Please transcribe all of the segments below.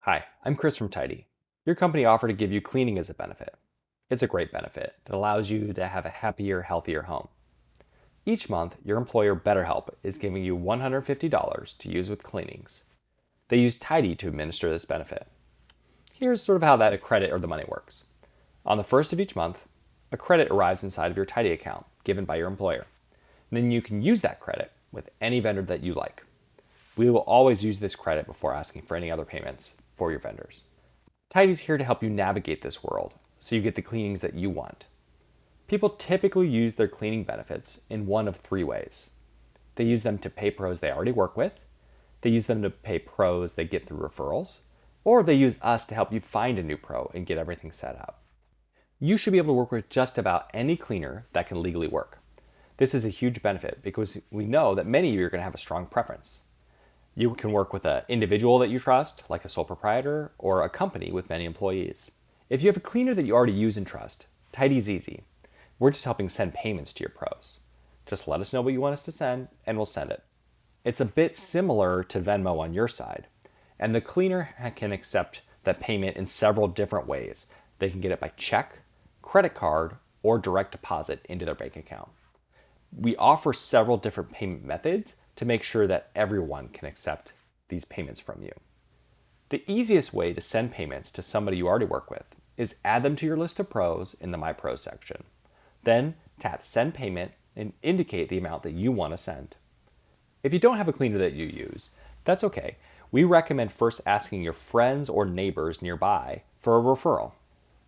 Hi, I'm Chris from Tidy. Your company offered to give you cleaning as a benefit. It's a great benefit that allows you to have a happier, healthier home. Each month, your employer BetterHelp is giving you $150 to use with cleanings. They use Tidy to administer this benefit. Here's sort of how that credit or the money works. On the first of each month, a credit arrives inside of your Tidy account given by your employer. And then you can use that credit with any vendor that you like. We will always use this credit before asking for any other payments for your vendors. Tidy's here to help you navigate this world so you get the cleanings that you want. People typically use their cleaning benefits in one of three ways. They use them to pay pros they already work with, they use them to pay pros they get through referrals, or they use us to help you find a new pro and get everything set up. You should be able to work with just about any cleaner that can legally work. This is a huge benefit because we know that many of you are going to have a strong preference. You can work with an individual that you trust, like a sole proprietor, or a company with many employees. If you have a cleaner that you already use and trust, Tidy's easy. We're just helping send payments to your pros. Just let us know what you want us to send, and we'll send it. It's a bit similar to Venmo on your side, and the cleaner can accept that payment in several different ways. They can get it by check, credit card, or direct deposit into their bank account. We offer several different payment methods to make sure that everyone can accept these payments from you. The easiest way to send payments to somebody you already work with is add them to your list of pros in the My Pros section. Then tap Send Payment and indicate the amount that you want to send. If you don't have a cleaner that you use, that's okay. We recommend first asking your friends or neighbors nearby for a referral.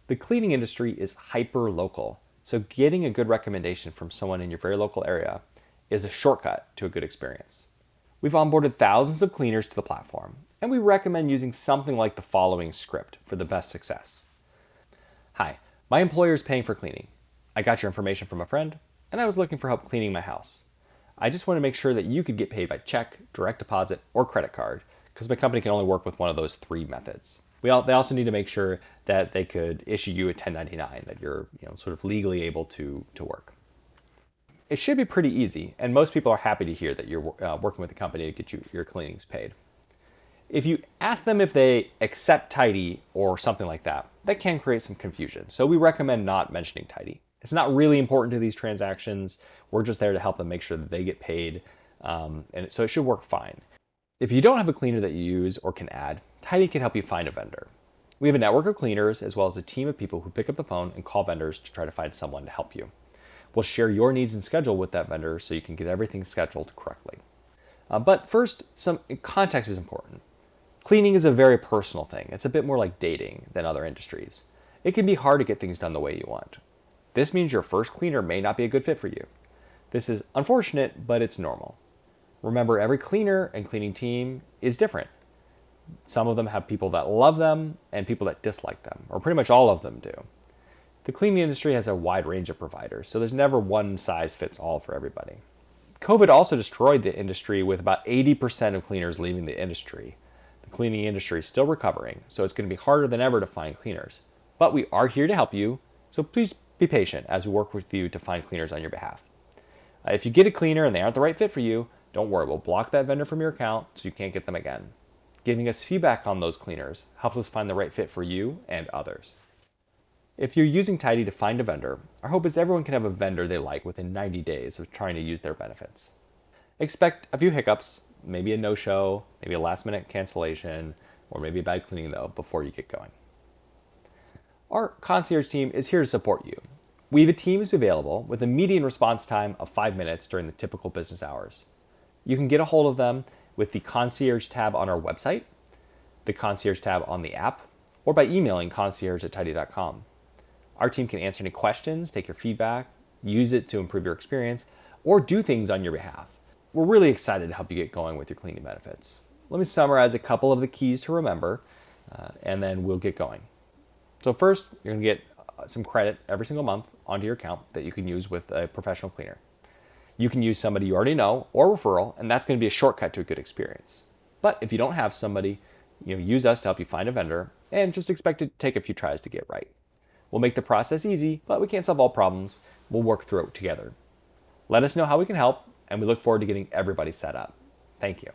The cleaning industry is hyper-local, so getting a good recommendation from someone in your very local area is a shortcut to a good experience. We've onboarded thousands of cleaners to the platform, and we recommend using something like the following script for the best success. Hi, my employer is paying for cleaning. I got your information from a friend, and I was looking for help cleaning my house. I just want to make sure that you could get paid by check, direct deposit, or credit card, because my company can only work with one of those three methods. They also need to make sure that they could issue you a 1099, that you're sort of legally able to work. It should be pretty easy, and most people are happy to hear that you're working with a company to get your cleanings paid. If you ask them if they accept Tidy or something like that, that can create some confusion. So we recommend not mentioning Tidy. It's not really important to these transactions. We're just there to help them make sure that they get paid, and so it should work fine. If you don't have a cleaner that you use or can add, Tidy can help you find a vendor. We have a network of cleaners as well as a team of people who pick up the phone and call vendors to try to find someone to help you. We'll share your needs and schedule with that vendor so you can get everything scheduled correctly. But first, some context is important. Cleaning is a very personal thing. It's a bit more like dating than other industries. It can be hard to get things done the way you want. This means your first cleaner may not be a good fit for you. This is unfortunate, but it's normal. Remember, every cleaner and cleaning team is different. Some of them have people that love them and people that dislike them, or pretty much all of them do. The cleaning industry has a wide range of providers, so there's never one size fits all for everybody. COVID also destroyed the industry with about 80% of cleaners leaving the industry. The cleaning industry is still recovering, so it's going to be harder than ever to find cleaners. But we are here to help you, so please be patient as we work with you to find cleaners on your behalf. If you get a cleaner and they aren't the right fit for you, don't worry, we'll block that vendor from your account so you can't get them again. Giving us feedback on those cleaners helps us find the right fit for you and others. If you're using Tidy to find a vendor, our hope is everyone can have a vendor they like within 90 days of trying to use their benefits. Expect a few hiccups, maybe a no-show, maybe a last-minute cancellation, or maybe a bad cleaning though before you get going. Our concierge team is here to support you. We have a team who's available with a median response time of 5 minutes during the typical business hours. You can get a hold of them with the Concierge tab on our website, the Concierge tab on the app, or by emailing concierge@tidy.com. Our team can answer any questions, take your feedback, use it to improve your experience, or do things on your behalf. We're really excited to help you get going with your cleaning benefits. Let me summarize a couple of the keys to remember, and then we'll get going. So first, you're going to get some credit every single month onto your account that you can use with a professional cleaner. You can use somebody you already know or referral, and that's going to be a shortcut to a good experience. But if you don't have somebody, use us to help you find a vendor, and just expect it to take a few tries to get right. We'll make the process easy, but we can't solve all problems. We'll work through it together. Let us know how we can help, and we look forward to getting everybody set up. Thank you.